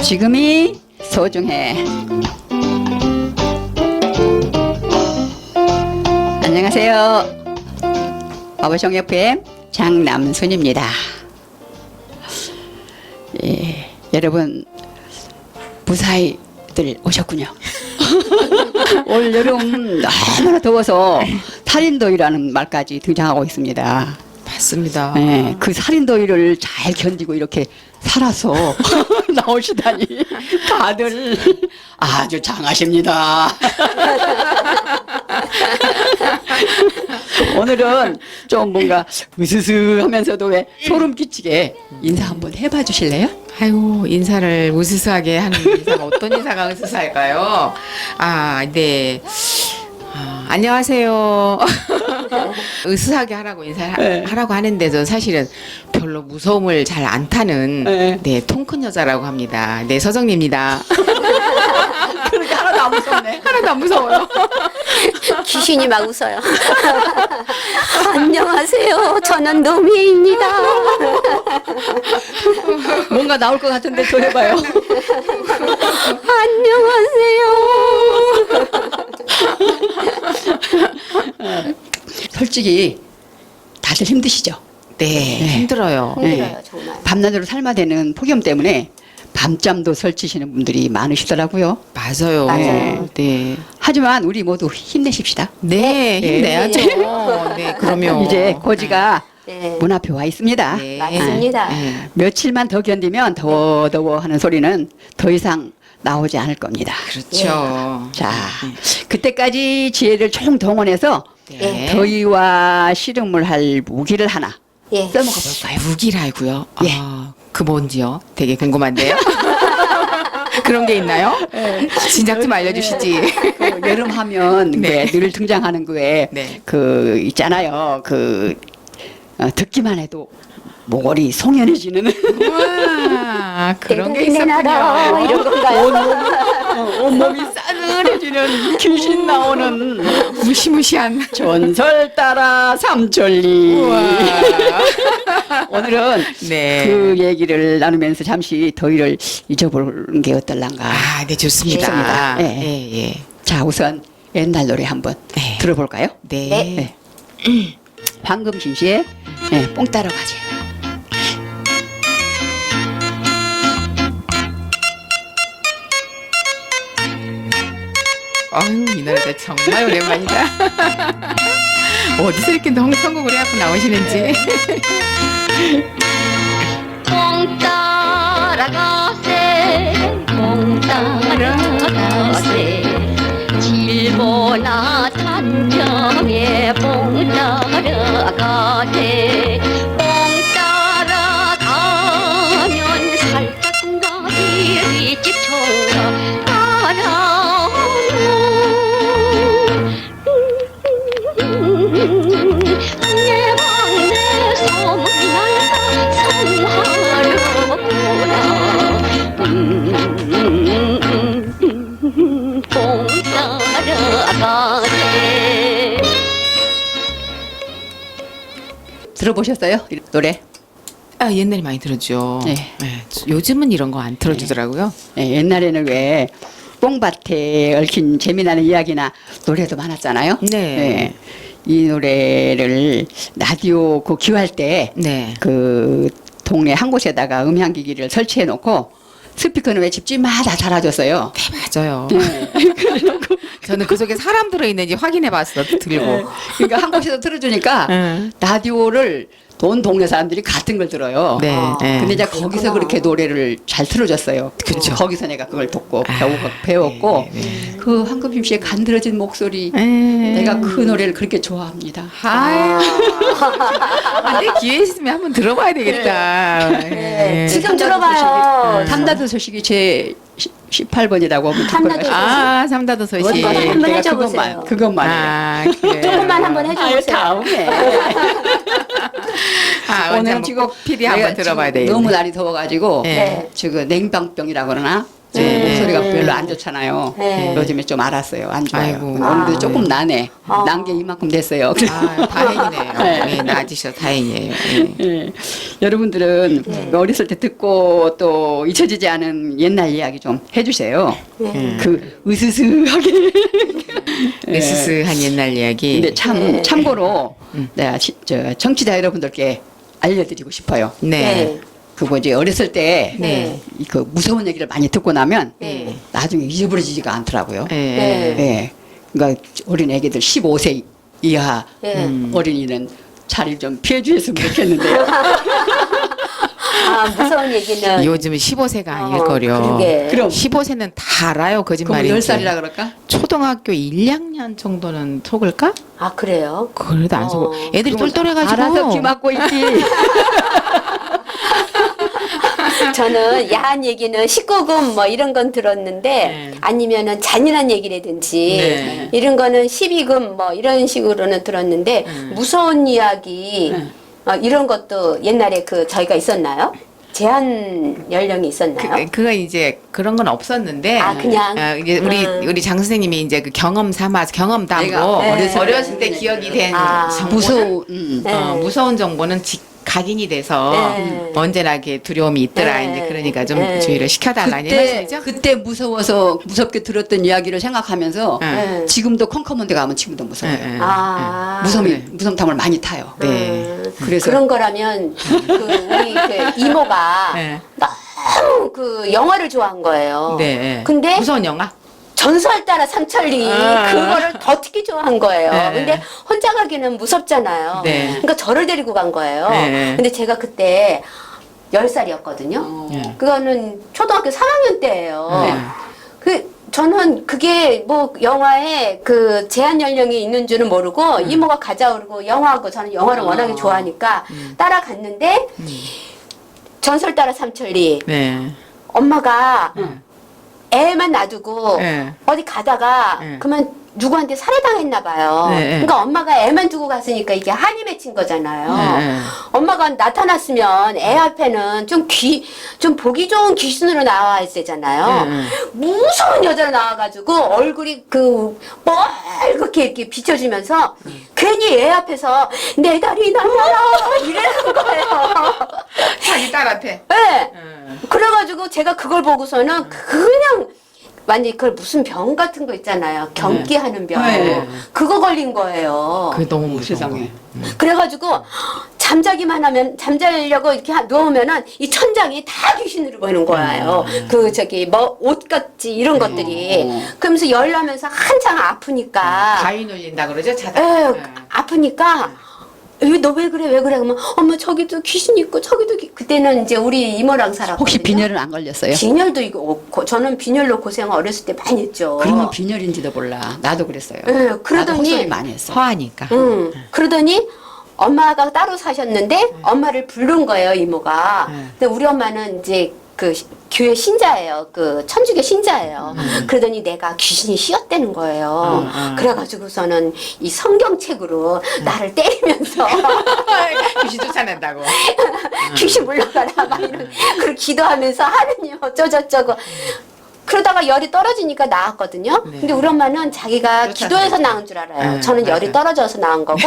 지금이 소중해. 안녕하세요. 어버숑 FM 장남순입니다. 예, 여러분 무사히들 오셨군요. 올 여름 너무나 더워서 살인더위라는 말까지 등장하고 있습니다. 맞습니다. 네, 그 살인더위를 잘 견디고 이렇게 살아서 나오시다니 다들 아주 장하십니다. 오늘은 좀 뭔가 으스스하면서도 왜 소름 끼치게 인사 한번 해봐 주실래요? 아유, 인사를 으스스하게 하는 인사가 어떤 인사가 으스스할까요? 아, 네. 안녕하세요. 으스스하게 하라고 인사하라고 하는데도 사실은 별로 무서움을 잘 안 타는 네. 통 큰 여자라고 합니다. 네, 서정리입니다. 그렇게 하나도 안 무섭네. 하나도 안 무서워요. 귀신이 막 웃어요. 안녕하세요. 저는 노미입니다. 뭔가 나올 것 같은데 또 해봐요. 안녕하세요. 솔직히 다들 힘드시죠? 네, 힘들어요. 힘들어요, 정말. 밤낮으로 삶아대는 폭염 때문에 밤잠도 설치시는 분들이 많으시더라고요. 맞아요. 맞아요. 네. 하지만 우리 모두 힘내십시다. 네, 힘내야죠. 네, 그러면. 이제 고지가 네. 문 앞에 와 있습니다. 네. 맞습니다. 네. 며칠만 더 견디면 더워 하는 소리는 더 이상 나오지 않을 겁니다. 그렇죠. 자, 그때까지 지혜를 총동원해서 네. 더위와 씨름을 할 무기를 하나 예. 써먹어 볼까요? 무기라고요? 예. 아, 그 뭔지요? 되게 궁금한데요. 그런 게 있나요? 진작 좀 알려주시지. 그 여름 하면 네. 늘 등장하는 거에 네. 그 있잖아요. 듣기만 해도 목걸이 송연해지는 우와, 그런 게 내 나라 있었군요. 이런 건가요? 온몸이 싸늘해지는 귀신 나오는 무시무시한. 전설 따라 삼천리. 우와. 오늘은 네. 그 얘기를 나누면서 잠시 더위를 잊어보는 게 어떨란가. 아, 네, 좋습니다. 싶습니다. 예. 예, 예. 자, 우선 옛날 노래 한번 네. 들어볼까요? 네. 네. 황금신 씨의 뽕 따러 가지. 아유, 이 노래가 정말 오랜만이다. 어디서 이렇게 성곡을 해갖고 나오시는지. 뽕 따라가세 뽕 따라가세 질보나 단청에 뽕 따라가세 뽕 따라가면 살짝가기 집처럼 따라오는 내 방내 소문난다 뽕 따라가세. 들어보셨어요? 이 노래? 아, 옛날에 많이 들었죠. 네. 네, 요즘은 이런 거 안 틀어주더라고요. 옛날에는 왜 뽕밭에 얽힌 재미나는 이야기나 노래도 많았잖아요. 네. 이 노래를 라디오 그 귀할 때 네. 그 동네 한 곳에다가 음향기기를 설치해 놓고 스피커는 왜 집집마다 달아줬어요. 네, 맞아요. 네. 저는 그 속에 사람 들어있는지 확인해봤어, 들고. 그러니까 한 곳에서 틀어주니까 응. 라디오를 온 동네 사람들이 같은 걸 들어요. 네. 네. 근데 이제 거기서 그렇게 노래를 잘 틀어줬어요. 그쵸. 거기서 내가 그걸 듣고 아, 배웠고 네, 그 황금심 씨의 간드러진 목소리 네. 내가 그 노래를 그렇게 좋아합니다. 아, 근데 기회 있으면 한번 들어봐야 되겠다. 네. 지금 들어봐요. 삼다도 소식이 제 18번이라고 하면 삼다도 아, 삼다도 소식. 어디 가서 한번 내가 해줘보세요. 그것만이에요. 아, 그래요. 조금만 한번 해줘보세요. 다음에 아, 오늘 지금 PD 한번 들어봐야 지금 되겠네. 너무 날이 더워가지고 네. 네. 지금 냉방병이라 그러나 목소리가 별로 안 좋잖아요. 네. 요즘에 좀 알았어요. 안 좋아요. 아이고. 오늘도 조금 나네. 난 게 이만큼 됐어요. 아, 다행이네요. 네. 예, 나아지셔 다행이에요. 예. 예. 여러분들은 어렸을 때 듣고 또 잊혀지지 않은 옛날 이야기 좀 해주세요. 그 으스스하게. 예. 으스스한 옛날 이야기. 근데 참고로 내가 저 청취자 여러분들께 알려드리고 싶어요. 네. 그 뭐지 어렸을 때 네. 그 무서운 얘기를 많이 듣고 나면 네. 나중에 잊어버려지지가 않더라고요. 예. 네. 예. 그러니까 어린 애기들 15세 이하 네. 어린이는 자리를 좀 피해 주셨으면 좋겠는데요. 아, 무서운 얘기는. 요즘은 15세가 아닐걸요. 그러게. 그럼 15세는 다 알아요. 그럼 거짓말인지. 10살이라 그럴까? 초등학교 1, 2학년 정도는 속을까? 아, 그래요? 그래도 안 속어. 애들이 그럼 똘똘해가지고. 알아서 귀 막고 있지. 저는 야한 얘기는 19금 뭐 이런 건 들었는데 네. 아니면은 잔인한 얘기라든지 네. 이런 거는 12금 뭐 이런 식으로는 들었는데 무서운 이야기 이런 것도 옛날에 그 저희가 있었나요? 제한 연령이 있었나요? 그거 이제 그런 건 없었는데. 아, 그냥? 이제 우리 장 선생님이 이제 그 경험 삼아서 경험담으로 내가 어렸을 때 기억이 된 아. 정보는 무서운 네. 무서운 정보는 각인이 돼서 네. 언제나 이렇게 두려움이 있더라. 네. 이제 그러니까 좀 네. 주의를 시켜달라는 말씀이죠. 그때 무서워서 무섭게 들었던 이야기를 생각하면서 네. 지금도 컴컴한데 가면 지금도 무서워요. 네, 네. 아. 무섬탐을 많이 타요. 네. 그래서 그런 거라면 그 우리 그 이모가 네. 너무 그 영화를 좋아한 거예요. 네. 근데 무서운 영화? 전설 따라 삼천리 아. 그거를 더 특히 좋아한 거예요. 네. 근데 혼자 가기는 무섭잖아요. 네. 그러니까 저를 데리고 간 거예요. 네. 근데 제가 그때 10살이었거든요. 네. 그거는 초등학교 3학년 때예요. 네. 저는 그게 뭐 영화에 그 제한 연령이 있는 줄은 모르고 이모가 가자 그러고 영화하고 저는 영화를 워낙에 좋아하니까 따라갔는데 전설 따라 삼천리 네. 엄마가 애만 놔두고 네. 어디 가다가 네. 그러면 누구한테 살해당했나 봐요. 네, 네. 그러니까 엄마가 애만 두고 갔으니까 이게 한이 맺힌 거잖아요. 네. 엄마가 나타났으면 애 앞에는 좀 보기 좋은 귀신으로 나와야 되잖아요. 네. 무서운 여자로 나와가지고 얼굴이 그 뻘겋게 이렇게 비춰지면서 괜히 애 앞에서 내 다리 날려라 이러는 거예요. 자기 딸한테. 네. 그래가지고 제가 그걸 보고서는 그냥 완전히 그걸 무슨 병 같은 거 있잖아요. 경기하는 병. 네. 그거 걸린 거예요. 그게 너무 무서워. 세상에. 그래가지고 잠자기만 하면 잠자려고 이렇게 누우면은 이 천장이 다 귀신으로 보이는 거예요. 그 저기 뭐 옷같이 이런 것들이. 그러면서 열나면서 한창 아프니까. 가위 눌린다 그러죠? 자다. 에, 네. 아프니까 너 왜 그래 왜 그래 그러면 엄마 저기도 귀신 있고 저기도 그때는 이제 우리 이모랑 살았거든요. 혹시 빈혈은 안 걸렸어요? 빈혈도 이거 저는 빈혈로 고생 어렸을 때 많이 했죠. 그러면 빈혈인지도 몰라. 나도 그랬어요. 예, 나도 그러더니 헛소리 많이 했어. 허하니까. 그러더니 엄마가 따로 사셨는데 엄마를 부른 거예요 이모가. 근데 우리 엄마는 이제 그 교회 신자예요. 그 천주교 신자예요. 그러더니 내가 귀신이 씌었다는 거예요. 그래가지고서는 이 성경책으로 나를 때리면서 귀신 쫓아낸다고. 귀신 물러가라 막 이런 그리고 기도하면서 하느님 어쩌저쩌고 그러다가 열이 떨어지니까 나았거든요. 네. 근데 우리 엄마는 자기가 기도해서 나은 줄 알아요. 네, 저는 열이 맞아요. 떨어져서 나은 거고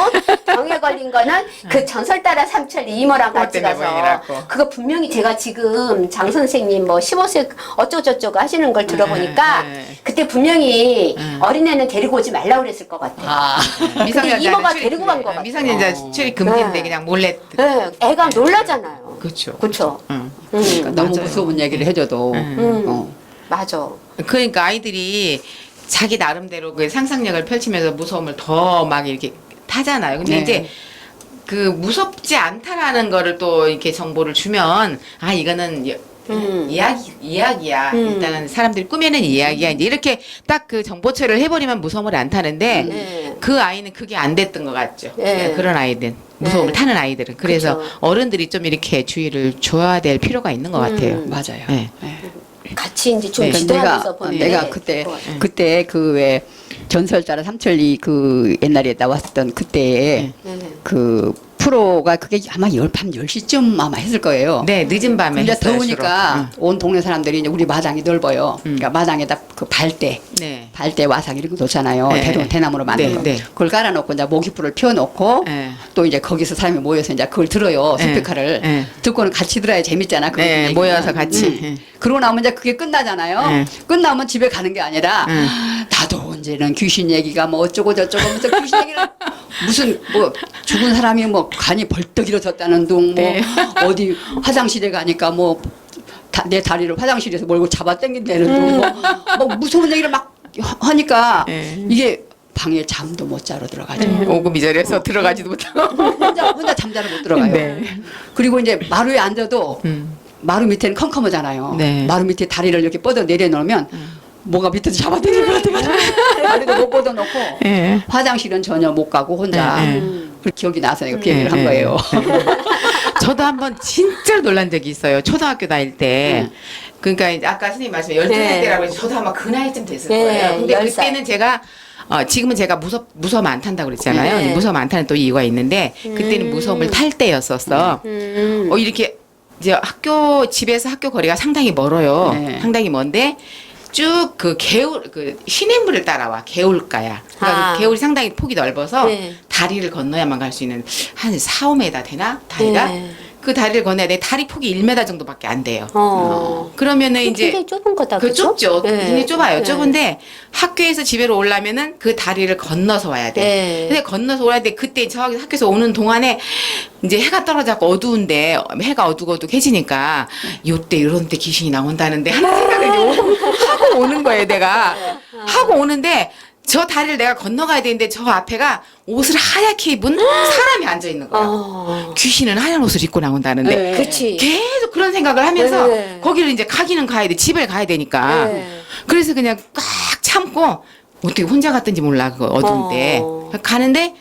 병에 걸린 거는 그 전설 따라 삼천리 이모랑 같이 때문에 가서 모양이라고. 그거 분명히 제가 지금 장 선생님 뭐 15세 어쩌고저쩌고 하시는 걸 들어보니까 네. 그때 분명히 어린애는 데리고 오지 말라고 그랬을 것 같아요. 아, 근데 이모가 데리고 간것 같아요. 미성년자 출입 금지인데 네. 그냥 몰래. 네, 애가 놀라잖아요. 그렇죠. 그렇죠. 응. 그러니까 너무 맞아요. 무서운 얘기를 해줘도 맞아. 그러니까 아이들이 자기 나름대로 그 상상력을 펼치면서 무서움을 더 막 이렇게 타잖아요. 근데 네. 이제 그 무섭지 않다라는 거를 또 이렇게 정보를 주면 아 이거는 이야기야. 일단은 사람들이 꾸며낸 이야기야. 이제 이렇게 딱 그 정보처리를 해버리면 무서움을 안 타는데 네. 그 아이는 그게 안 됐던 것 같죠. 네. 그런 아이들 무서움을 네. 타는 아이들은 그래서 그쵸. 어른들이 좀 이렇게 주의를 줘야 될 필요가 있는 것 같아요. 맞아요. 네. 네. 같이 이제 좀 네. 기도하면서 보는 내가 게 그때 좋을 것 같아요. 그때 그 왜 전설따라 삼천리 그 옛날에 나왔었던 그때에 네. 그 프로가 그게 아마 밤 10시쯤 아마 했을 거예요. 네, 늦은 밤에 근데 했어요, 더우니까 온 동네 사람들이 이제 우리 마당이 넓어요. 그러니까 마당에다 그 발대, 네. 발대 와상 이런 거 놓잖아요. 네. 대나무로 만든 네, 거. 네. 그걸 깔아놓고 이제 모기불을 피워놓고 네. 또 이제 거기서 사람이 모여서 이제 그걸 들어요. 네. 스피커를 네. 듣고는 같이 들어야 재밌잖아. 그거 네, 얘기는. 모여서 같이. 네. 그러고 나면 이제 그게 끝나잖아요. 네. 끝나면 집에 가는 게 아니라 네. 나도 언제는 귀신 얘기가 뭐 어쩌고 저쩌고 하면서 귀신 얘기를 무슨 뭐 죽은 사람이 뭐 간이 벌떡 일어섰다는 둥 뭐 네. 어디 화장실에 가니까 뭐 내 다리를 화장실에서 몰고 잡아 당긴다는 둥 뭐 무서운 얘기를 막 하니까 네. 이게 방에 잠도 못 자러 들어가죠. 오금이절에서 들어가지도 못하고. 혼자 잠자러 못 들어가요. 네. 그리고 이제 마루에 앉아도 마루 밑에는 컴컴하잖아요. 네. 마루 밑에 다리를 이렇게 뻗어 내려놓으면 뭐가 밑에서 잡아당길 것 같아가지고 다리도 못 뻗어놓고 네. 화장실은 전혀 못 가고 혼자 네. 그 기억이 나서 내가 그 얘기를 네. 한 거예요. 저도 한번 진짜 놀란 적이 있어요. 초등학교 다닐 때. 그러니까 이제 아까 선생님 말씀 12살 네. 때라고 해서 저도 아마 그 나이쯤 됐을 네, 거예요. 근데 10살. 그때는 제가 지금은 제가 무서움 안 탄다고 그랬잖아요. 네. 무서움 안 타는 또 이유가 있는데 그때는 무서움을 탈 때였었어. 이렇게 이제 집에서 학교 거리가 상당히 멀어요. 네. 상당히 먼데 쭉 그 시냇물을 따라와 개울가야. 그러니까 아. 그 개울이 상당히 폭이 넓어서 네. 다리를 건너야만 갈 수 있는 한 4, 5m 되나 다리가? 네. 그 다리를 건너야 돼. 다리 폭이 1m 정도밖에 안 돼요. 그러면은 이제 굉장히 좁은 거다. 그 그죠? 좁죠. 네. 굉장히 좁아요. 네. 좁은데 학교에서 집에로 오려면은 그 다리를 건너서 와야 돼. 네. 근데 건너서 와야 돼. 그때 저기 학교에서 오는 동안에 이제 해가 떨어져서 어두운데 해가 어둑어둑해지니까 요때 이런 때 귀신이 나온다는데 하는 생각을 이제 하고 오는 거예요. 내가 하고 오는데 저 다리를 내가 건너가야 되는데 저 앞에가 옷을 하얗게 입은 사람이 앉아 있는 거야. 귀신은 하얀 옷을 입고 나온다는데 네. 그렇지. 계속 그런 생각을 하면서 네. 거기를 이제 가기는 가야 돼. 집에 가야 되니까. 네. 그래서 그냥 꽉 참고 어떻게 혼자 갔든지 몰라. 그 어두운데. 가는데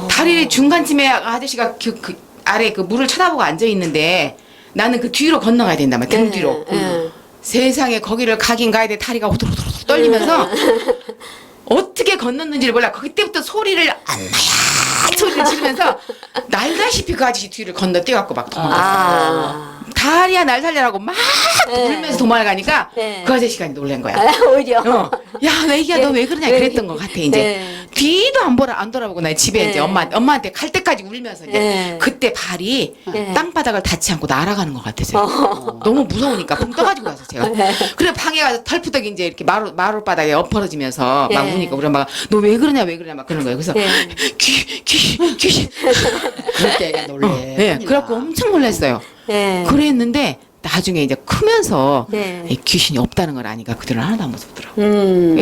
다리 중간쯤에 아저씨가 그 아래 그 물을 쳐다보고 앉아 있는데 나는 그 뒤로 건너가야 된단 말이야. 등 뒤로. 세상에 거기를 가긴 가야 돼. 다리가 오도로도로 떨리면서 어떻게 건넜는지를 몰라. 그때부터 소리를 소리를 지르면서 날다시피 그 아저씨 뒤를 건너 뛰어갖고 막 도망갔어. 다리야 날 살려라고 막 울면서 도망가니까 네. 그 아저씨가 놀란 거야. 오히려. 야, 애기야 너 왜 그러냐 그랬던 것 같아 이제. 네. 뒤도 안 돌아보고 나 집에 네. 이제 엄마한테 갈 때까지 울면서 이제 네. 그때 발이 네. 땅바닥을 닿지 않고 날아가는 것 같았어요. 너무 무서우니까 붕 떠가지고 가서 제가. 그래 방에 가서 털푸덕 이제 이렇게 마룻바닥에 엎어지면서 막 네. 우니까 우리 엄마가 너 왜 그러냐 막 그런 거예요. 그래서 네. 귀신. 그럴 때 놀래. 네, 그래갖고 엄청 놀랐어요. 네. 그랬는데 나중에 이제 크면서 네. 이 귀신이 없다는 걸 아니까 그들은 하나도 안 무섭더라고.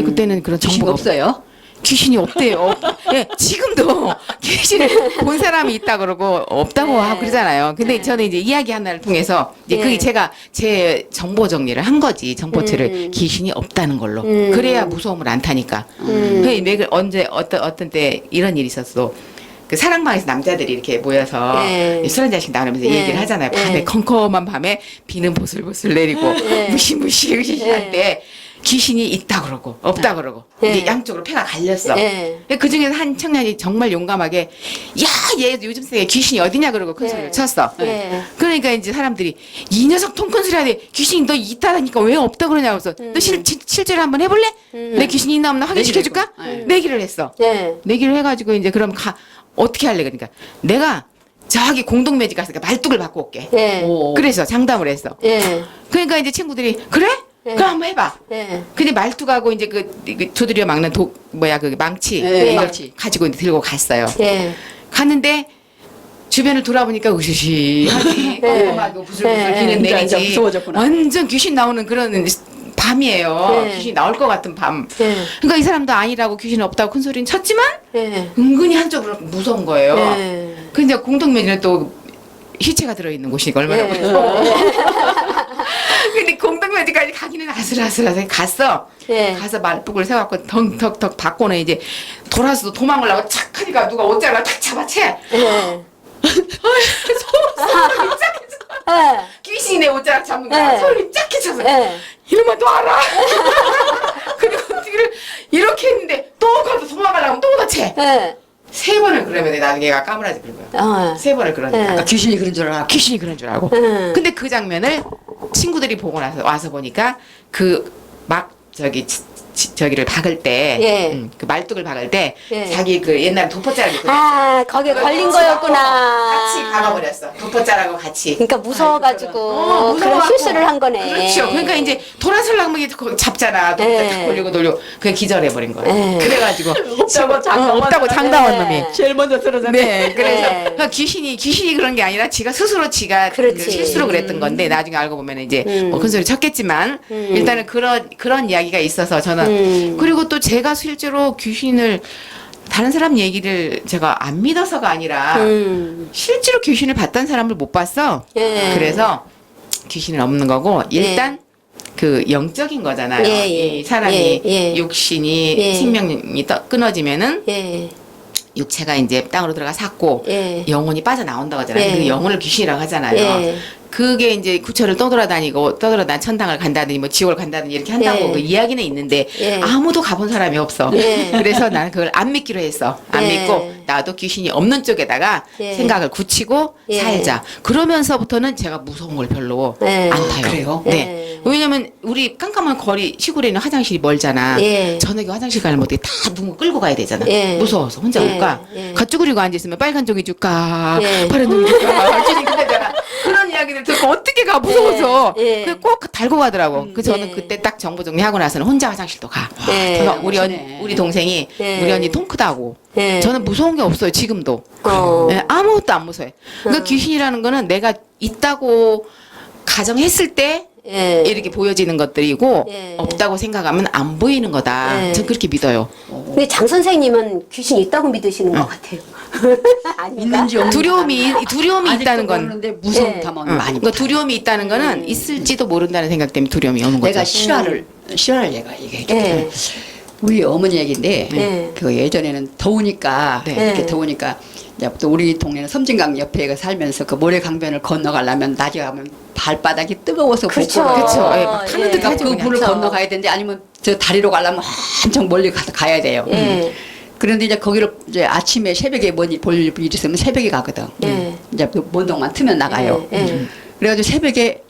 그때는 그런 귀신 정보가 없어요? 귀신이 없대요. 예, 지금도 귀신을 본 사람이 있다 그러고 없다고 네. 하고 그러잖아요. 근데 저는 이제 이야기 하나를 통해서 이제 네. 그게 제가 제 정보 정리를 한 거지. 정보체를 귀신이 없다는 걸로. 그래야 무서움을 안 타니까. 언제 어떤 때 이런 일이 있었어. 그 사랑방에서 남자들이 이렇게 모여서 네. 술 한잔씩 나누면서 네. 얘기를 하잖아요. 밤에 네. 컴컴한 밤에 비는 보슬보슬 내리고 네. 무시무시할 때 귀신이 있다 그러고 없다 그러고 네. 이게 양쪽으로 패가 갈렸어. 네. 그 중에서 한 청년이 정말 용감하게 야, 얘 요즘 세상에 귀신이 어디냐 그러고 큰 소리를 쳤어. 네. 그러니까 이제 사람들이 이 녀석 통큰 소리 하네. 귀신이 너 있다니까 왜 없다 그러냐고 해서 너 실제로 한번 해볼래? 내 귀신이 있나 없나 확인시켜줄까? 내기를 했어. 네. 내기를 해가지고 이제 그럼 어떻게 할래? 그러니까 내가 저기 공동묘지 갔으니까 말뚝을 받고 올게. 네. 오. 그래서 장담을 했어. 네. 그러니까 이제 친구들이 그래? 네. 그럼 한번 해봐. 네. 근데 말뚝하고 이제 그 두드려 막는 그 망치 네, 이걸 망치. 가지고 이제 들고 갔어요. 네. 갔는데 주변을 돌아보니까 으시시하지 꼼꼼하고 부슬부슬 네. 비는 진짜 내리지 무서워졌구나. 완전 귀신 나오는 그런 밤이에요. 네. 귀신 나올 것 같은 밤. 네. 그러니까 이 사람도 아니라고 귀신 없다고 큰 소리는 쳤지만 네. 은근히 한쪽으로 무서운 거예요. 네. 근데 공동묘지는 또 시체가 들어있는 곳이니까 얼마나 네. 무서워. 근데 공동묘지까지 가기는 아슬아슬하게 갔어. 네. 가서 말뚝을 세워갖고 덩덕덕 받고는 이제 돌아서 도망을 하고 착 하니까 누가 옷자락을 탁 잡아채. 네. 소름 쫙해져. 네. 귀신이 내 옷자락 잡는 거야. 네. 소름이 쫙해져서. 네. 이놈아 놔라. 그리고 뒤를 이렇게 했는데 또 가서 도망가려고 또 다채. 네. 3번을 그러면 나중에 얘가 까무라지 부른 거야. 3번을 그러니까. 네. 귀신이 그런 줄 알아. 귀신이 그런 줄 알고. 근데 그 장면을 친구들이 보고 나서 와서 보니까 그 막 저기를 박을 때, 예. 그 말뚝을 박을 때 예. 자기 그 옛날 도포자락이 아, 거기에 걸린 거였구나. 같이 박아버렸어. 도포자락하고 같이. 그러니까 무서워가지고 그런 무서워갖고. 실수를 한 거네. 그렇죠. 그러니까 이제 돌아설랑 이게 잡잖아. 예. 돌리고 돌리고 그게 기절해버린 거야. 예. 그래가지고 없다고 없다고 장담한 놈이. 예. 제일 먼저 쓰러졌네. 네, 그래서 네. 그러니까 귀신이 그런 게 아니라 지가 스스로 지가 그렇지. 그 실수로 그랬던 건데 나중에 알고 보면 이제 뭐 큰 소리 쳤겠지만 일단은 그런 이야기가 있어서 저는 그리고 또 제가 실제로 귀신을 다른 사람 얘기를 제가 안 믿어서가 아니라 실제로 귀신을 봤다는 사람을 못 봤어. 예. 그래서 귀신은 없는 거고 일단 그 영적인 거잖아요. 예, 예. 이 사람이 예, 예. 육신이 예. 생명이 끊어지면은 예. 육체가 이제 땅으로 들어가 삭고 예. 영혼이 빠져나온다고 하잖아요. 예. 그 영혼을 귀신이라고 하잖아요. 예. 그게 이제 구처를 떠돌아다니고 천당을 간다든지 뭐 지옥을 간다든지 이렇게 한다고 예. 그 이야기는 있는데 예. 아무도 가본 사람이 없어. 예. 그래서 나는 그걸 안 믿기로 했어. 안 예. 믿고 나도 귀신이 없는 쪽에다가 예. 생각을 굳히고 예. 살자. 그러면서부터는 제가 무서운 걸 별로 예. 안 타요. 그래요? 네. 예. 왜냐면 우리 깜깜한 거리 시골에 있는 화장실이 멀잖아. 예. 저녁에 화장실 가려면 어떻게 다 누구 끌고 가야 되잖아. 예. 무서워서 혼자 예. 못 가. 예. 가쭈그리고 앉아있으면 빨간 종이 줄까 예. 파란 종이 줄까 귀신이 그러잖아. 그런 이야기를 듣고 어떻게 가 무서워서 예. 그꼭 달고 가더라고. 그 저는 예. 그때 딱 정보 정리하고 나서는 혼자 화장실도 가. 예. 제가 멋지네. 우리 동생이 예. 우리 언니 통 크다고. 예. 저는 무서운 게 없어요 지금도. 예, 아무것도 안 무서워요. 그러니까 귀신이라는 거는 내가 있다고 가정했을 때 예. 이렇게 보여지는 것들이고 예. 없다고 생각하면 안 보이는 거다. 예. 전 그렇게 믿어요. 근데 장 선생님은 귀신 있다고 믿으시는 것 같아요. 아닌가? 있는지 없는지 두려움이 있다는 건. 모르는데 무서운 예. 탐은 응. 많이 그러니까 두려움이 있다는 거는 있을지도 모른다는 생각 때문에 두려움이 오는 거죠. 내가 실화를 얘가 얘기해 줄게. 예. 우리 어머니 얘기인데 네. 그 예전에는 더우니까 네. 이렇게 네. 더우니까 이제 또 우리 동네는 섬진강 옆에 살면서 그 모래강변을 건너가려면 낮에 가면 발바닥이 뜨거워서 그렇죠. 못 걸어요. 그렇죠. 예, 막 타는 듯 그러니까 하죠, 그 그냥. 불을 그렇죠. 건너가야 되는데 아니면 저 다리로 가려면 한참 멀리 가야 돼요. 예. 그런데 이제 거기를 이제 아침에 새벽에 볼 일 있으면 새벽에 가거든. 예. 이제 먼동만 트면 나가요. 예. 예. 그래가지고 새벽에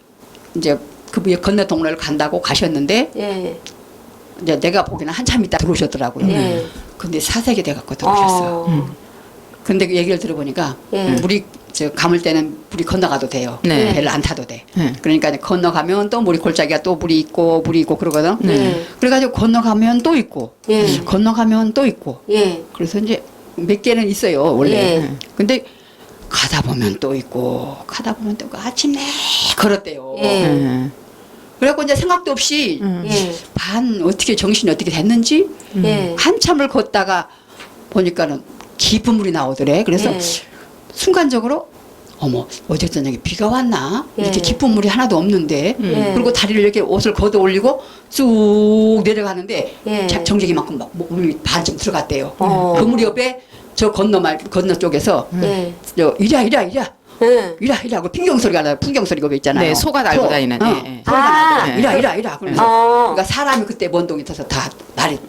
이제 그 건너 동네를 간다고 가셨는데 예. 이제 내가 보기에는 한참 있다 들어오셨더라고요. 예. 근데 사색이 돼갖고 들어오셨어. 근데 그 얘기를 들어보니까 예. 물이 감을 때는 물이 건너가도 돼요. 네. 배를 안 타도 돼. 네. 그러니까 이제 건너가면 또 물이 골짜기가 또 물이 있고 그러거든. 네. 그래가지고 건너가면 또 있고 예. 건너가면 또 있고. 예. 그래서 이제 몇 개는 있어요 원래. 예. 근데 가다 보면 또 있고 가다 보면 또 있고 아침내 걸었대요. 예. 음. 그래갖고 이제 생각도 없이 예. 반 어떻게 정신이 어떻게 됐는지 예. 한참을 걷다가 보니까는 깊은 물이 나오더래. 그래서 예. 순간적으로 어머 어제 저녁에 비가 왔나 이렇게 예. 깊은 물이 하나도 없는데 예. 그리고 다리를 이렇게 옷을 걷어 올리고 쑥 내려가는데 예. 정적이만큼 막 물이 반쯤 들어갔대요. 어. 그 물 옆에 저 건너 쪽에서 예. 이랴 예. 하고 풍경 소리가 나요. 풍경 소리가 왜 있잖아요. 네, 소가 날고 소. 다니는. 어. 예, 예. 소리가 아. 나더라. 이랴 그러면서 어. 그러니까 사람이 그때 먼동이 터서 다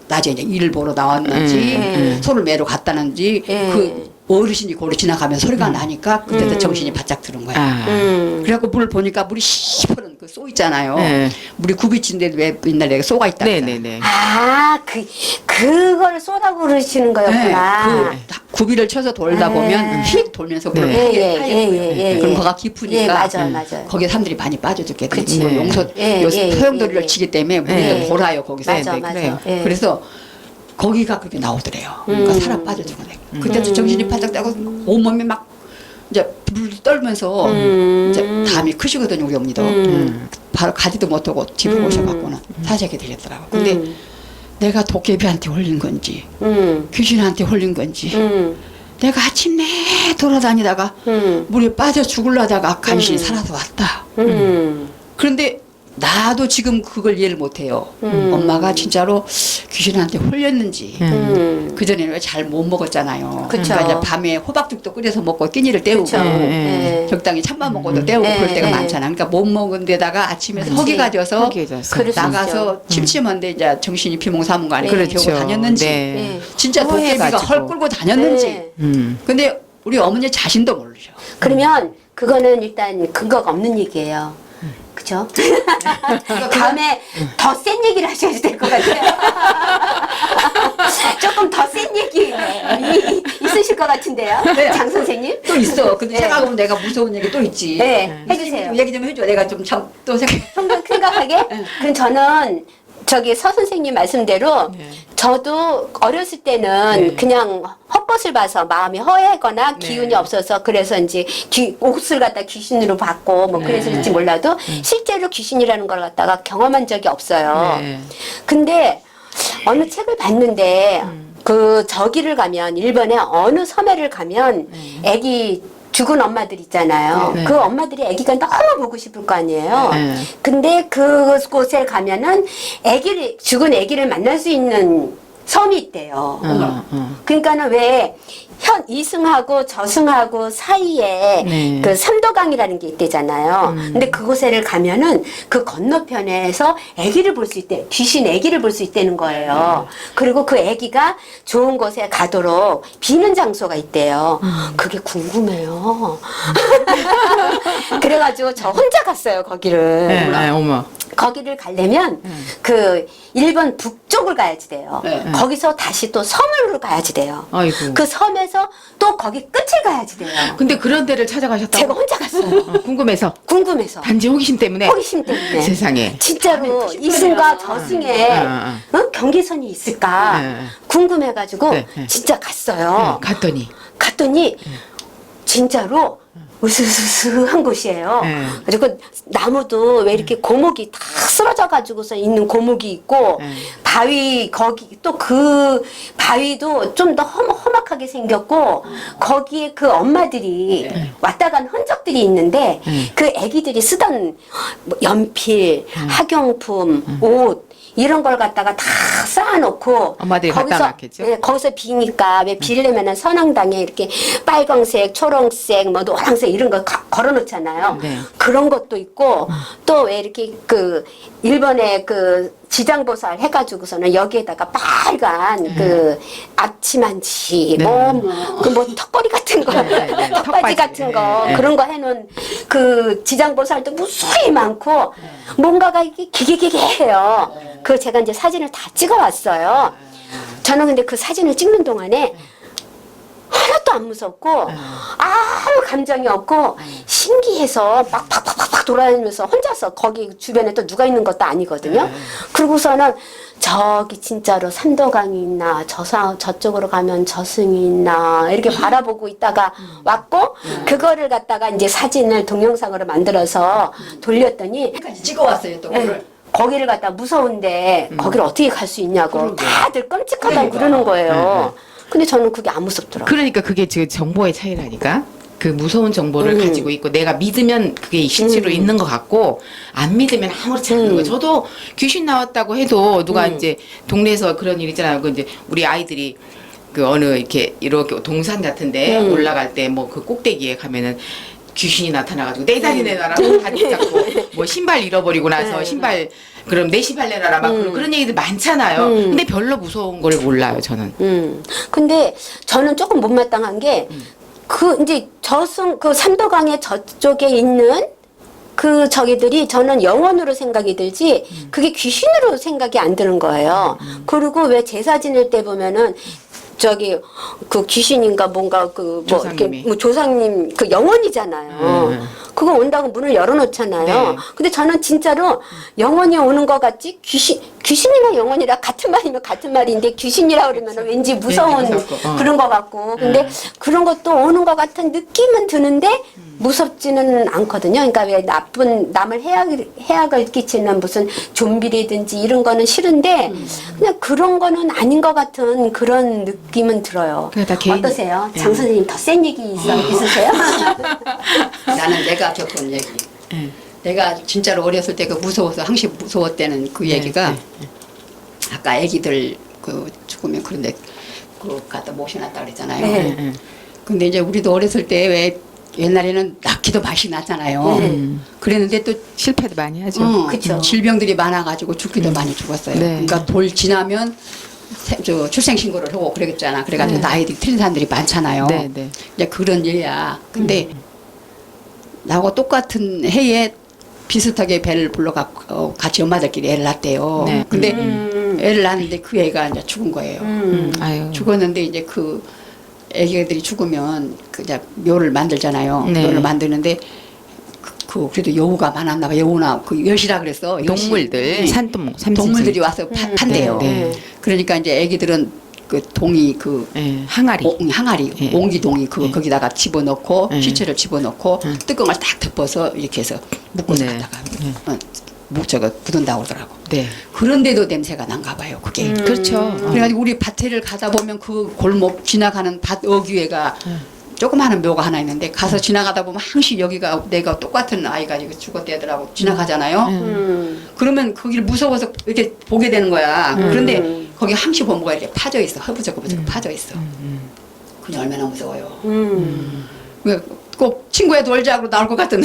낮에 이제 일을 보러 나왔는지 소를 매러 갔다는지 예. 그 어르신이 고로 지나가면 소리가 나니까 그때 정신이 바짝 드는 거야. 아. 그래갖고 물을 보니까 물이 시퍼런 그 소 있잖아요. 네. 물이 굽이친데 왜 옛날에 소가 있다. 네네네. 아, 그걸 쏟아 부르시는 거였구나. 그 굽이를 쳐서 돌다 보면 휙 돌면서 물을 네. 크게 예, 타요. 예, 예, 예, 그럼 예. 거가 깊으니까 예, 맞아요. 거기에 사람들이 많이 빠져 죽거든요. 그치. 뭐 용서 예, 요 예, 소용돌이를 예, 치기 때문에 물이 예. 돌아요 거기서. 맞아, 네, 맞아. 그래요. 예. 그래서 거기가 그렇게 나오더래요. 그러니까 사람 빠져 죽어네. 그때도 정신이 바짝 나고 온몸이 막 이제 불 떨면서 이제 담이 크시거든요 우리 어머니도. 바로 가지도 못하고 집에 오셔갖고는 사색이 들렸더라고. 근데 내가 도깨비한테 홀린 건지 귀신한테 홀린 건지 내가 아침내 돌아다니다가 물에 빠져 죽으려다가 간신히 살아서 왔다. 그런데 나도 지금 그걸 이해를 못해요. 엄마가 진짜로 귀신한테 홀렸는지. 그전에는 왜 잘 못 먹었잖아요. 그쵸. 그러니까 이제 밤에 호박죽도 끓여서 먹고 끼니를 때우고 그쵸. 네. 적당히 찬밥 먹어도 때우고 네, 그럴 때가 네. 많잖아. 그러니까 못 먹은 데다가 아침에 허기 가져서 허기해져서. 그럴 수 나가서 침침한데 이제 정신이 비몽사몽간에 네. 겨우 다녔는지 네. 진짜 도깨비가 허해가지고. 헐 끌고 다녔는지. 네. 근데 우리 어머니 자신도 모르죠. 그러면 그거는 일단 근거가 없는 얘기예요. 그죠? 다음에 더 센 얘기를 하셔야 될 것 같아요. 조금 더 센 얘기 있으실 것 같은데요. 네. 장 선생님? 또 있어. 근데 네. 생각해보면 내가 무서운 얘기 또 있지. 네, 해주세요. 얘기 좀 해줘. 내가 좀 참 또 생각하게? 그럼 저는 저기 서 선생님 말씀대로 저도 어렸을 때는 그냥 헛것을 봐서 마음이 허해거나 기운이 없어서 그래서 이제 옷을 갖다 귀신으로 봤고 뭐 그랬을지 몰라도 실제로 귀신이라는 걸 갖다가 경험한 적이 없어요. 네. 근데 어느 책을 봤는데 그 저기를 가면 일본의 어느 섬에를 가면 애기 죽은 엄마들 있잖아요. 네. 그 엄마들이 아기가 너무 보고 싶을 거 아니에요. 네. 근데 그곳에 가면은 죽은 아기를 만날 수 있는 섬이 있대요. 그러니까는 왜 이승하고 저승하고 사이에 네. 그 삼도강이라는 게 있대잖아요. 근데 그곳에를 가면은 그 건너편에서 아기를 볼 수 있대. 귀신 아기를 볼 수 있다는 거예요. 그리고 그 아기가 좋은 곳에 가도록 비는 장소가 있대요. 그게 궁금해요. 그래가지고 저 혼자 갔어요, 거기를. 네, 네, 어머. 거기를 가려면 그 일본 북쪽을 가야지 돼요. 네. 거기서 다시 또 섬으로 가야지 돼요. 아이고. 그 섬에서 또 거기 끝을 가야지 돼요. 근데 그런 데를 찾아가셨다고? 제가 혼자 갔어요. 궁금해서. 궁금해서. 단지 호기심 때문에. 호기심 때문에. 세상에. 진짜로 이승과 저승에 경계선이 있을까 네. 궁금해가지고 네, 네. 진짜 갔어요. 갔더니 진짜로 으스스스한 곳이에요. 네. 그리고 나무도 왜 이렇게 고목이 다 쓰러져 가지고서 있는 고목이 있고 네. 바위 거기 또 그 바위도 좀 더 험악하게 생겼고 거기에 그 엄마들이 왔다 간 흔적들이 있는데 그 애기들이 쓰던 뭐 연필, 학용품, 옷 이런 걸 갖다가 다 쌓아놓고 엄마들이 갖다 놨겠죠? 네, 거기서 비니까 왜 비를 내면은 선앙당에 이렇게 빨강색, 초록색, 뭐 노란색 이런 거 걸어놓잖아요. 네. 그런 것도 있고 또 왜 이렇게 그 일본의 그 지장보살 해가지고서는 여기에다가 빨간 그 앞치만치 뭐 턱걸이 같은 거 턱바지 턱바지. 같은 거 네. 그런 거 해놓은 그 지장보살도 무수히 많고 뭔가가 이게 기계기계해요. 그 제가 이제 사진을 다 찍어왔어요. 저는 근데 그 사진을 찍는 동안에 하나도 안 무섭고 아무 감정이 없고 신기해서 막 팍팍팍팍 돌아다니면서 혼자서 거기 주변에 또 누가 있는 것도 아니거든요. 그러고서는 저기 진짜로 삼도강이 있나 저쪽으로 가면 저승이 있나 이렇게 바라보고 있다가 왔고 그거를 갖다가 이제 사진을 동영상으로 만들어서 돌렸더니 까지 찍어왔어요 또 그걸. 거기를 갖다 무서운데 거기를 어떻게 갈 수 있냐고 다들 끔찍하다고 그러니까. 그러는 거예요. 근데 저는 그게 안 무섭더라고요. 그러니까 그게 지금 정보의 차이라니까. 그 무서운 정보를 가지고 있고 내가 믿으면 그게 실제로 있는 것 같고 안 믿으면 아무렇지 않은 거예요. 저도 귀신 나왔다고 해도 누가 이제 동네에서 그런 일 있잖아요. 그 이제 우리 아이들이 그 어느 이렇게 동산 같은데 올라갈 때 뭐 그 꼭대기에 가면은 귀신이 나타나가지고 내 다리 내놔라고 다리 잡고 뭐 신발 잃어버리고 나서 신발 그럼 내 신발 내놔라 막 그런 얘기들 많잖아요. 근데 별로 무서운 걸 몰라요 저는. 근데 저는 조금 못마땅한 게 그 이제 그 삼도강의 저쪽에 있는 그 저기들이 저는 영혼으로 생각이 들지 그게 귀신으로 생각이 안 드는 거예요. 그리고 왜 제사 지낼 때 보면은 저기 그 귀신인가 뭔가 그 뭐 이렇게 조상님이. 뭐 조상님 그 영혼이잖아요. 그거 온다고 문을 열어놓잖아요. 네. 근데 저는 진짜로 영혼이 오는 것 같지 귀신이랑 영혼이랑 같은 말이면 같은 말인데 귀신이라 그러면 왠지 무서운 무섭고. 그런 것 같고 근데 그런 것도 오는 것 같은 느낌은 드는데 무섭지는 않거든요. 그러니까 왜 나쁜 남을 해악을 끼치는 무슨 좀비라든지 이런 거는 싫은데 그냥 그런 거는 아닌 것 같은 그런 느낌은 들어요. 그게 다 개인- 어떠세요? 장 선생님 더 센 얘기 있으세요? 나는 내가 겪은 얘기. 내가 진짜로 어렸을 때 그 무서워서 항시 무서웠다는 그 얘기가 아까 애기들 그 죽으면 그런데 그 갖다 모셔놨다 그랬잖아요. 네. 근데 이제 우리도 어렸을 때 왜 옛날에는 낳기도 맛이 났잖아요. 그랬는데 또 실패도 많이 하죠. 그쵸. 질병들이 많아가지고 죽기도 많이 죽었어요. 네. 그러니까 돌 지나면 출생신고를 하고 그러겠잖아. 그래가지고 나이들이 틀린 사람들이 많잖아요. 네, 네. 이제 그런 예야. 근데 나하고 똑같은 해에 비슷하게 배를 불러갖고 같이 엄마들끼리 애를 낳았대요. 네. 근데 애를 낳았는데 그 애가 이제 죽은 거예요. 아유. 죽었는데 이제 그 애기들이 죽으면 그 이제 묘를 만들잖아요. 네. 묘를 만드는데 그 그래도 여우가 많았나 봐. 여우나 그 여시라 그랬어. 여시. 동물들, 삼지지. 동물들이 와서 판대요. 네. 그러니까 이제 애기들은 그 동이 그 네, 항아리. 항아리 네. 옹기동이 그 네. 거기다가 집어넣고 네. 시체를 집어넣고 네. 뚜껑을 딱 덮어서 이렇게 해서 묶어서 네. 갖다가 저거 굳은다고 그러더라고. 네. 그런데도 냄새가 난가 봐요. 그게. 그렇죠. 그래가지고 우리 밭에를 가다 보면 그 골목 지나가는 밭 어귀에가 조그마한 묘가 하나 있는데 가서 지나가다 보면 항시 여기가 내가 똑같은 아이가 이거 죽었대더라고 지나가잖아요. 그러면 거기를 무서워서 이렇게 보게 되는 거야. 그런데 거기 항시 범부가 이렇게 파져 있어. 허브적허브적 파져 있어. 그게 얼마나 무서워요. 꼭 친구의 놀자고 나올 것 같은.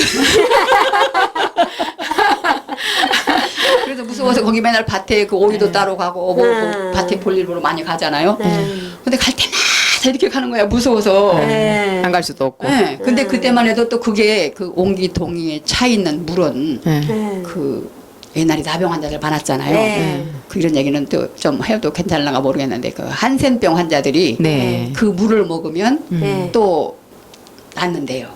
그래서 무서워서 거기 맨날 밭에 그 오이도 따러 가고 뭐 그 밭에 볼일 보러 많이 가잖아요. 근데 갈 때마다 이렇게 가는 거야 무서워서. 안 갈 수도 없고. 네. 근데 그때만 해도 또 그게 그 옹기동이에 차 있는 물은 네. 그 옛날에 나병 환자들 많았잖아요. 네. 그 이런 얘기는 또 좀 해도 괜찮을까 모르겠는데 그 한센병 환자들이 네. 그 물을 먹으면 네. 또 낫는데요.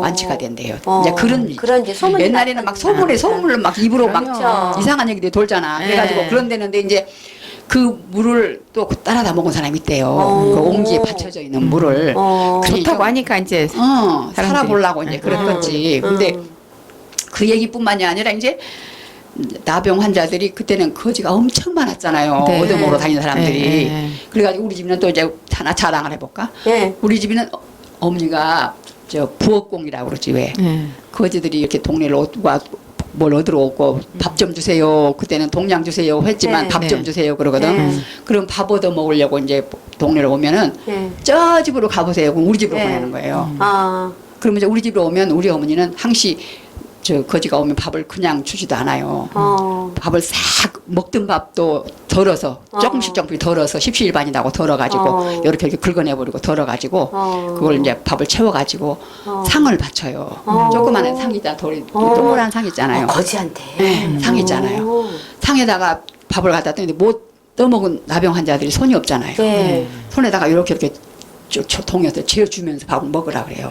완치가 된대요. 이제 그런 이제 소문이 옛날에는 막 소문을 막 입으로 막 그렇죠. 이상한 얘기들이 돌잖아. 그래가지고 네. 그런 데는데 이제 그 물을 또 따라다 먹은 사람이 있대요. 그 옹기에 받쳐져 있는 물을. 그러니 좋다고 좀, 하니까 이제 살아보려고 이제 그랬겠지. 근데 그 얘기뿐만이 아니라 이제 나병 환자들이 그때는 거지가 엄청 많았잖아요. 네. 얻어먹으러 다니는 사람들이. 네. 그래가지고 우리 집은 또 이제 하나 자랑을 해볼까? 네. 우리 집은 어머니가 저 부엌공이라고 그러지 왜? 네. 거지들이 이렇게 동네를 와 뭘 얻으러 오고 밥 좀 주세요. 그때는 동양 주세요 했지만 네. 밥 좀 네. 주세요 그러거든. 네. 그럼 밥 얻어 먹으려고 이제 동네를 오면은 네. 저 집으로 가보세요. 그럼 우리 집으로 네. 보내는 거예요. 아. 그러면 이제 우리 집으로 오면 우리 어머니는 항시 저 거지가 오면 밥을 그냥 주지도 않아요. 밥을 싹 먹던 밥도 덜어서 조금씩 덜어서 십시일반이라고 덜어가지고 이렇게 긁어내버리고 덜어가지고 그걸 이제 밥을 채워가지고 상을 바쳐요. 조그마한 상이자 돌이 동그란 상 있잖아요. 거지한테. 네, 상 있잖아요. 상에다가 밥을 갖다 뒀는데 못 떠먹은 나병 환자들이 손이 없잖아요. 네. 손에다가 이렇게 동에서 재워주면서 밥을 먹으라 그래요.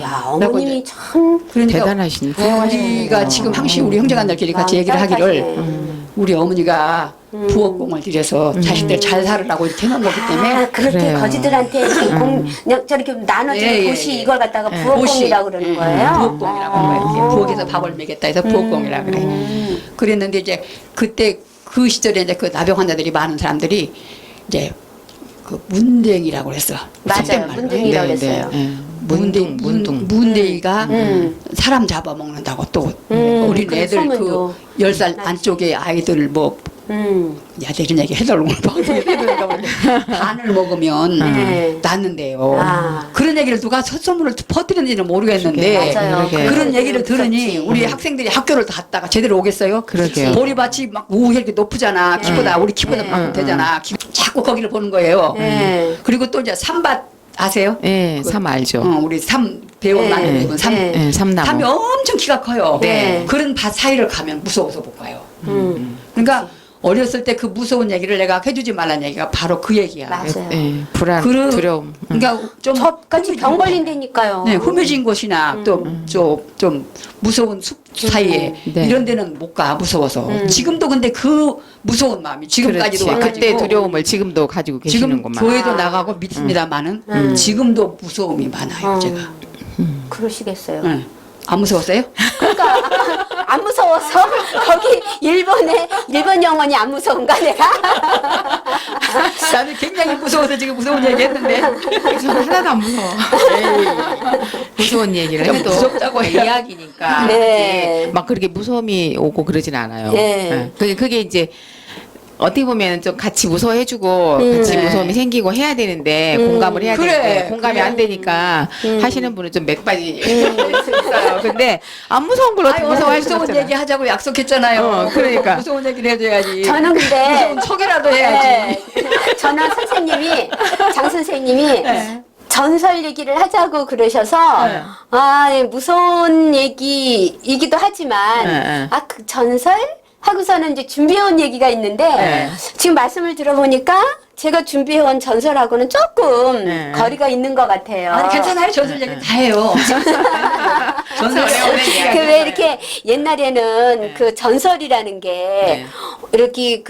야, 어머님이 참 그러니까 대단하신 우리가 지금 항시 우리 형제간들끼리 같이 얘기를 하기를 우리 어머니가 부엌공을 들여서 자식들 잘 살으라고 이렇게 해놓은 거기 때문에 아, 그렇게 그래요. 거지들한테 그냥 저렇게 나눠진 예, 예, 곳이 예. 이걸 갖다가 보시, 부엌공이라고 그러는 거예요. 부엌공이라고 하는 거예요. 이렇게 부엌에서 밥을 먹였다 해서 부엌공이라고 그래. 그랬는데 이제 그때 그 시절에 이제 그 나병 환자들이 많은 사람들이 이제 그 문댕이라고 그랬어. 맞아요. 속된 말로. 문댕이라고 그랬어요. 문댕이가 사람 잡아먹는다고 또 우리 그 애들 그 소문도 10살 안쪽에 아이들 뭐 야, 이런 얘기 해달라고 반을 먹으면 네. 낫는데요. 아. 그런 얘기를 누가 소문을 퍼뜨렸는지는 모르겠는데 맞아요. 그러게. 그런 얘기를 들으니 그렇지. 우리 학생들이 학교를 갔다가 제대로 오겠어요? 그러게요. 보리밭이 막 우우 이렇게 높으잖아. 키보다 우리 키보다 막 되잖아. 자꾸 거기를 보는 거예요. 네. 그리고 또 이제 삼밭 아세요? 예, 삼 알죠. 우리 삼 배운 많이 네. 배운 삼. 네. 예, 삼나무. 삼이 엄청 키가 커요. 네. 그런 밭 사이를 가면 무서워서 못 가요. 그러니까 어렸을 때 그 무서운 얘기를 내가 해주지 말란 얘기가 바로 그 얘기야. 맞아요. 예, 불안, 그런- 두려움. 그러니까 좀 저같이 병 걸린다니까요. 네, 후미진 곳이나 또 좀 무서운 숲 사이에 네. 이런 데는 못 가 무서워서. 지금도 근데 그 무서운 마음이 지금까지도 그렇지. 와가지고 그때 두려움을 지금도 가지고 지금 계시는구만. 교회도 나가고 믿습니다만은 지금도 무서움이 많아요. 제가. 그러시겠어요. 네. 안 무서웠어요? 그러니까 안 무서워서 거기 일본 영혼이 안 무서운가 내가? 나는 굉장히 무서워서 지금 무서운 얘기 했는데. 저는 하나도 안 무서워. 무서운 얘기를 좀 해도 무섭다고 해요. 이야기니까 네. 이제 막 그렇게 무서움이 오고 그러진 않아요. 네. 그게 이제 어떻게 보면 좀 같이 무서워해주고 같이 네. 무서움이 생기고 해야 되는데 공감을 해야 그래, 되는데 공감이 그래. 안 되니까 하시는 분은 좀 맥빠지 있어요. 근데 안 무서운 걸 어떻게 아유, 무서워할 수 무서운 없잖아. 얘기 하자고 약속했잖아요. 그러니까. 무서운 얘기를 해줘야지. 저는 근데 무서운 척이라도 해야지. 네. 저는 장 선생님이 전설 얘기를 하자고 그러셔서 네. 무서운 얘기이기도 하지만 네. 그 전설 하고서는 이제 준비해온 얘기가 있는데 네. 지금 말씀을 들어보니까 제가 준비해온 전설하고는 조금 네. 거리가 있는 것 같아요. 아니, 괜찮아요. 전설 얘기 다 해요. 전설 어려운 얘기. 이야기. 왜 이렇게 옛날에는 그 전설이라는 게 이렇게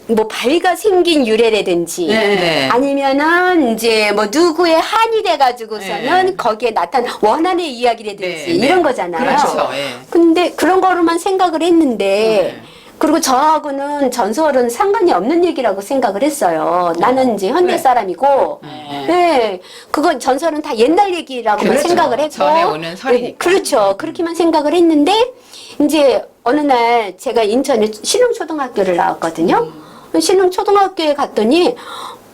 뭐 바위가 생긴 유래라든지 네. 아니면은 이제 뭐 누구의 한이 돼가지고서는 네. 거기에 나타난 원한의 이야기라든지 네, 네. 이런 거잖아요. 그렇죠. 예. 근데 그런 거로만 생각을 했는데 그리고 저하고는 전설은 상관이 없는 얘기라고 생각을 했어요. 나는 이제 현대 사람이고, 네, 그건 전설은 다 옛날 얘기라고만 그렇죠. 생각을 했고, 전에 오는 설이니까. 그렇죠. 그렇게만 생각을 했는데 이제 어느 날 제가 인천에 신흥초등학교를 나왔거든요. 신흥초등학교에 갔더니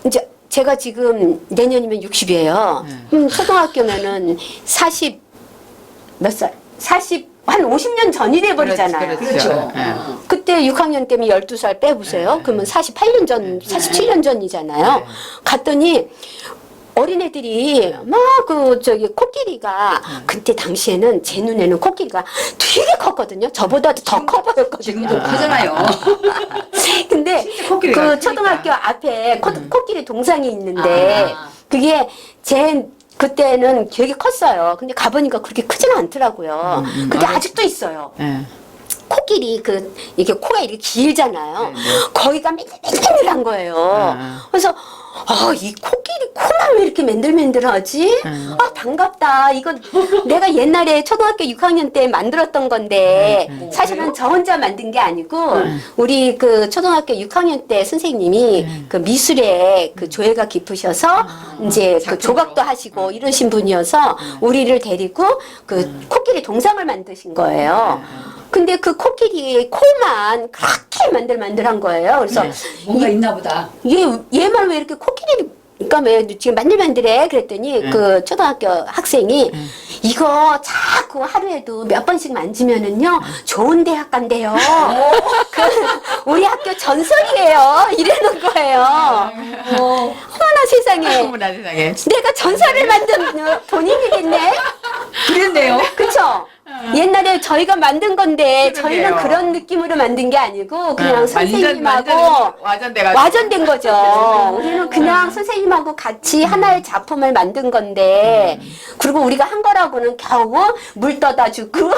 이제 제가 지금 내년이면 60이에요. 초등학교면은 40 몇 살? 한 50년 전이 돼버리잖아요. 그렇죠. 예. 그때 6학년 때면 12살 빼보세요. 그러면 48년 전, 47년 전이잖아요. 갔더니 어린애들이 막 코끼리가 그때 당시에는 제 눈에는 코끼리가 되게 컸거든요. 저보다도 더 커 보였거든요. 지금도 크잖아요. 근데 코끼리가 그 크니까. 초등학교 앞에 코끼리 동상이 있는데 아. 그게 그때는 되게 컸어요. 근데 가보니까 그렇게 크지는 않더라고요. 그게 아직도 있어요. 예. 코끼리 이게 코가 이렇게 길잖아요. 거기가 맨들맨들한 거예요. 그래서 이 코끼리 코만 왜 이렇게 맨들맨들하지? 반갑다. 이거 내가 옛날에 초등학교 6학년 때 만들었던 건데 사실은 저 혼자 만든 게 아니고 우리 그 초등학교 6학년 때 선생님이 그 미술에 그 조예가 깊으셔서 이제 그 작품으로. 조각도 하시고 이러신 분이어서 우리를 데리고 그 코끼리 동상을 만드신 거예요. 근데 그 코끼리의 코만 그렇게 만들만들한 거예요. 그래서 뭔가 있나 보다. 얘만 왜 이렇게 그러니까 왜 지금 만들만들해? 그랬더니 그 초등학교 학생이 이거 자꾸 하루에도 몇 번씩 만지면은요 좋은 대학 간대요. 우리 학교 전설이에요. 이러는 거예요. 어머나 세상에. 어머나 세상에. 내가 전설을 만든 본인이겠네. 그랬네요. 그쵸? 옛날에 저희가 만든 건데 그러게요. 저희는 그런 느낌으로 만든 게 아니고 그냥 완전 선생님하고 와전돼가지고. 와전된 거죠. 우리는 그냥 선생님하고 같이 하나의 작품을 만든 건데 그리고 우리가 한 거라고는 겨우 물 떠다 주고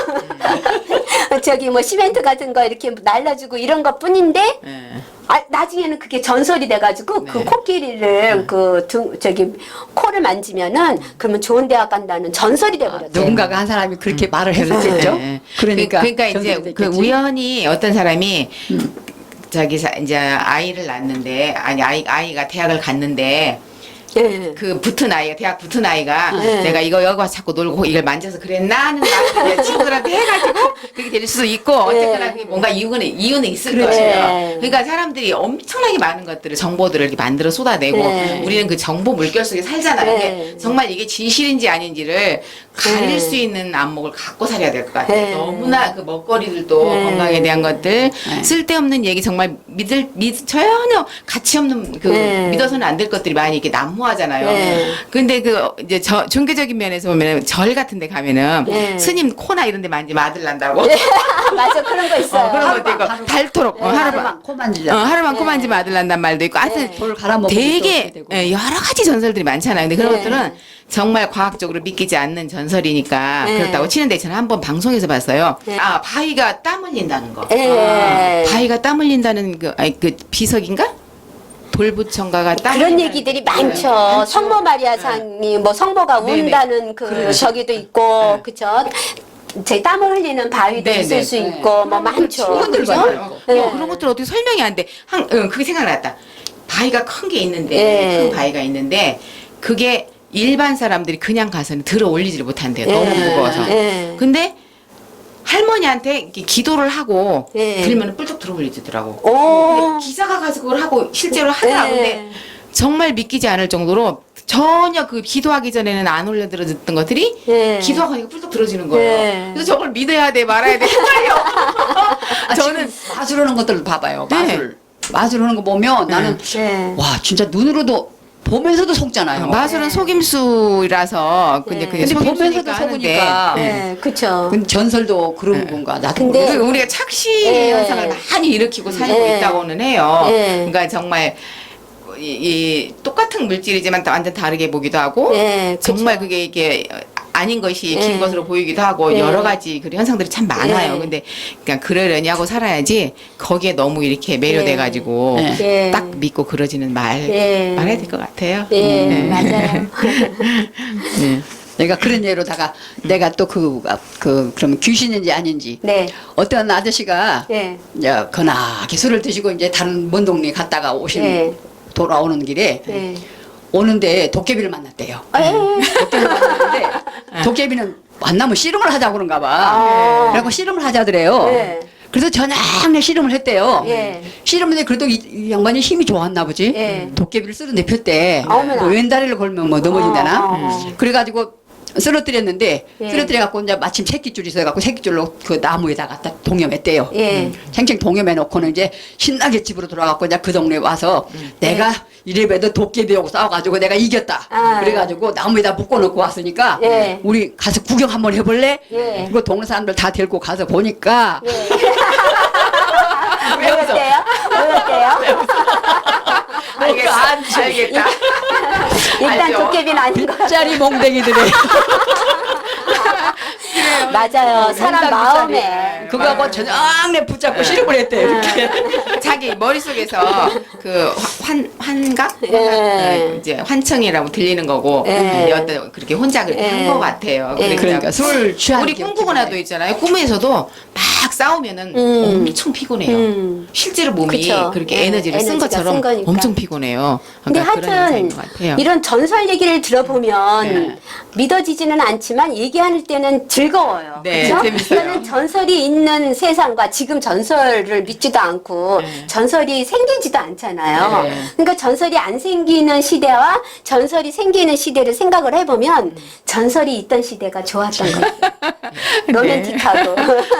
저기 뭐 시멘트 같은 거 이렇게 날라주고 이런 것 뿐인데 예. 나중에는 그게 전설이 돼가지고 그 코끼리를 코를 만지면은 그러면 좋은 대학 간다는 전설이 돼버렸대요. 누군가가 한 사람이 그렇게 말을 했겠죠. 예. 그러니까 이제 전설이 그 됐겠지. 우연히 어떤 사람이 이제 아이를 낳는데 아이가 대학을 갔는데 예. 그 붙은 아이가 대학 붙은 아이가 네. 내가 이거 여기 와서 자꾸 놀고 이걸 만져서 그랬나 하는 말을 친구들한테 해가지고 그렇게 될 수도 있고 어쨌거나 그게 뭔가 이유는 있을 그래. 거예요. 그러니까 사람들이 엄청나게 많은 것들을 정보들을 이렇게 만들어 쏟아내고 네. 우리는 그 정보 물결 속에 살잖아요. 네. 근데 정말 이게 진실인지 아닌지를 가릴 네. 수 있는 안목을 갖고 살아야 될 것 같아요. 네. 너무나 그 먹거리들도 네. 건강에 대한 것들 쓸데없는 얘기 정말 전혀 가치 없는 네. 믿어서는 안 될 것들이 많이 이렇게 난무하잖아요. 네. 근데 이제 종교적인 면에서 보면 절 같은 데 가면은 네. 스님 코나 이런 데 만지면 아들 난다고. 맞아 그런 거 있어요. 그런 것도 있고 하루만. 닳도록 하루만 코 만지자. 하루만 코 만지면 아들 난단 말도 있고 하여튼 돌 갈아먹고 되게 여러 가지 전설들이 많잖아요. 근데 그런 네. 것들은 정말 과학적으로 믿기지 않는 전설이니까 네. 그렇다고 치는데 저는 한번 방송에서 봤어요. 네. 바위가 땀 흘린다는 거. 예. 바위가 땀 흘린다는 그 비석인가? 돌부청가가 땀 그런 흘린다는 얘기들이 거. 많죠. 성모 마리아상이 뭐 성모가 네네. 운다는 그 그렇죠. 저기도 있고 그죠. 제 땀을 흘리는 바위도 네, 있을 네. 수 있고 뭐 많죠. 충분들 그죠? 많아요. 네. 그런 것들 어떻게 설명이 안 돼. 그게 생각났다. 바위가 큰 게 있는데, 네. 큰 바위가 있는데, 그게 일반 사람들이 그냥 가서는 들어 올리지를 못한대요. 너무 네. 무거워서. 네. 근데 할머니한테 이렇게 기도를 하고 네. 들면 뿔쩍 들어 올리더라고. 오. 근데 기사가 가서 그걸 하고 실제로 하더라고. 네. 근데 정말 믿기지 않을 정도로 전혀 그 기도하기 전에는 안 올려들어졌던 것들이 네. 기도하고 하니까 뿔쩍 들어지는 거예요. 네. 그래서 저걸 믿어야 돼 말아야 돼 헷갈려. 저는 마술 하는 것들 봐봐요. 네. 마술 하는 거 보면 나는 네. 와 진짜 눈으로도 보면서도 속잖아요. 마술은 속임수라서 근데 네. 그게 근데 보면서도 속임수니까 하는데 속으니까 네, 그쵸. 근데 전설도 그런 건가 나도 근데 모르겠어요. 우리가 착시 네. 현상을 많이 일으키고 살고 네. 있다고는 해요. 네. 그러니까 정말 이 똑같은 물질이지만 완전 다르게 보기도 하고 네, 그쵸. 정말 그게 이게 아닌 것이 네. 긴 것으로 보이기도 하고 네. 여러 가지 그런 현상들이 참 많아요. 네. 근데 그냥 그러려니 하고 살아야지 거기에 너무 이렇게 매료돼 가지고 네. 네. 딱 믿고 그러지는 네. 말해야 될 것 같아요. 네, 맞아요. 네. 내가 그런 예로다가 내가 또 그럼 귀신인지 아닌지 네. 어떤 아저씨가 네. 이제 거나게 술을 드시고 이제 다른 먼 동네 갔다가 네. 돌아오는 길에 네. 오는데 도깨비를 만났대요. 에. 도깨비를 만났는데 도깨비는 만나면 씨름을 하자고 그런가 봐. 아. 그래갖고 씨름을 하자더래요. 네. 그래서 저녁에 씨름을 했대요. 예. 씨름인데 그래도 이 양반이 힘이 좋았나 보지. 예. 도깨비를 쓰러내폈대. 어머나. 뭐 왼다리를 걸면 뭐 넘어진다나. 어. 그래가지고 쓰러뜨렸는데 예. 쓰러뜨려갖고 이제 마침 새끼줄이 있어갖고 새끼줄로 그 나무에다 갖다 동여맸대요. 예. 챙챙 동여매놓고는 이제 신나게 집으로 돌아가고 이제 그 동네에 와서 내가 이래봬도 도깨비하고 싸워가지고 내가 이겼다. 아. 그래가지고 나무에다 묶어놓고 왔으니까 예. 우리 가서 구경 한번 해볼래? 예. 이거 동네 사람들 다 데리고 가서 보니까 예. 왜였대요? 왜였대요? 알겠다. 일단 알죠. 도깨비는 아닌 거. 빗자리 몽댕이들이 맞아요. 사람 맨날 마음에. 그거하고 저녁에 붙잡고 씨름을 했대 이렇게. 자기 머릿속에서 그 환각? 예. 이제 환청이라고 들리는 거고 예. 어떤 그렇게 혼자 그렇게 예. 한 것 같아요. 예. 그러니까 술 취한 우리 기억이 꿈꾸거나도 나네. 있잖아요. 꿈에서도 막 싸우면은 엄청 피곤해요. 실제로 몸이 그쵸. 그렇게 예, 에너지를 쓴 에너지가 것처럼 쓴 거니까. 엄청 피곤해요. 근데 그러니까 그런 현상인 하여튼 것 같아요. 이런 전설 얘기를 들어보면 네. 믿어지지는 않지만 얘기할 때는 즐거워요. 네, 그렇죠? 재밌어요. 이거는 전설이 있는 세상과 지금 전설을 믿지도 않고 네. 전설이 생기지도 않잖아요. 네. 그러니까 전설이 안 생기는 시대와 전설이 생기는 시대를 생각을 해보면 전설이 있던 시대가 좋았던 거예요. 로맨틱하고.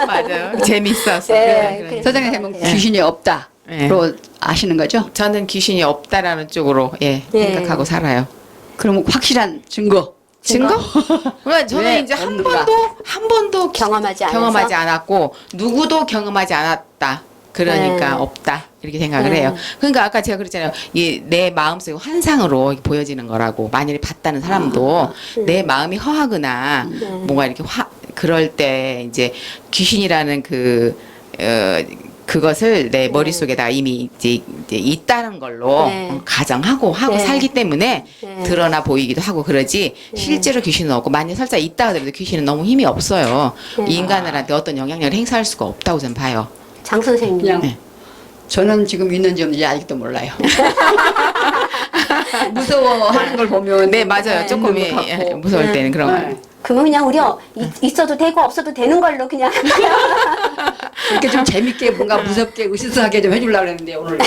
맞아요. 재밌어서. 네, 그래. 그래서 선생님은 네. 귀신이 없다로 네. 아시는 거죠? 저는 귀신이 없다라는 쪽으로 네. 생각하고 살아요. 그럼 확실한 증거. 증거? 왜 저는 왜 이제 한 없는가? 번도 경험하지 않아서? 경험하지 않았고 누구도 경험하지 않았다. 그러니까 네. 없다 이렇게 생각을 네. 해요. 그러니까 아까 제가 그랬잖아요. 이 내 마음속에 환상으로 보여지는 거라고. 만일에 봤다는 사람도 내 마음이 허하거나 뭔가 이렇게 그럴 때 이제 귀신이라는 그것을 내 머릿속에다 이미 이제 있다는 걸로 네. 가정하고 하고 네. 살기 때문에 네. 드러나 보이기도 하고 그러지 실제로 귀신은 없고 만약 설사 있다 하더라도 귀신은 너무 힘이 없어요. 네. 인간들한테 어떤 영향력을 행사할 수가 없다고 저는 봐요. 장 선생님. 그냥 네. 저는 지금 있는지 없는지 아직도 몰라요. 무서워하는 걸 보면 네 맞아요. 조금 있는 것 같고. 무서울 때는 그런 네. 거예요. 그러면 그냥 우리 있어도 되고 없어도 되는 걸로 그냥. 이렇게 좀 재밌게 뭔가 무섭게 으스스하게 좀 해주려고 그랬는데 오늘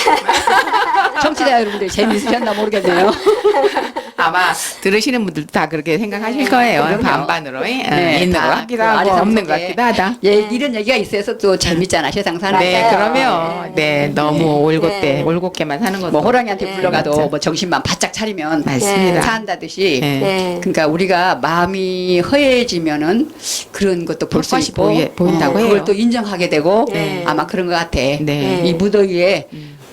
청취자 여러분들 재미있으셨나 모르겠네요. 아마 들으시는 분들도 다 그렇게 생각하실 거예요. 그럼요. 반반으로 네, 있는 것 다 같기도 그 하고 아리랑 없는 것 속에 같기도 하다. 예, 이런 얘기가 있어서 또 재밌잖아 세상 사는 게. 네, 맞아요. 그러면 네 너무 네. 올곧게만 사는 것도 뭐 호랑이한테 네, 불러가도 맞죠. 뭐 정신만 바짝 차리면 맞습니다. 산다듯이. 네. 네. 그러니까 우리가 마음이 허해지면은 그런 것도 볼 수 헛것이 있고 보인다고 해요. 그걸 또 인정하게 되고 네. 아마 그런 것 같아. 네. 이 무더위에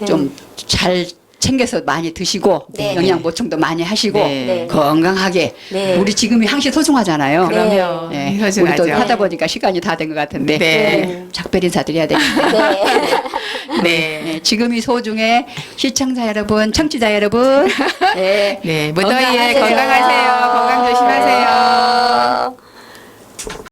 좀 잘 챙겨서 많이 드시고 네. 영양 보충도 많이 하시고 네. 건강하게 네. 우리 지금이 항시 소중하잖아요. 그럼요. 네. 소중하죠. 우리 또 하다 보니까 시간이 다 된 것 같은데 네. 작별 인사 드려야 되겠네. 네. 네. 네, 지금이 소중해 시청자 여러분, 청취자 여러분. 네. 네, 무더위에 건강하세요. 건강하세요.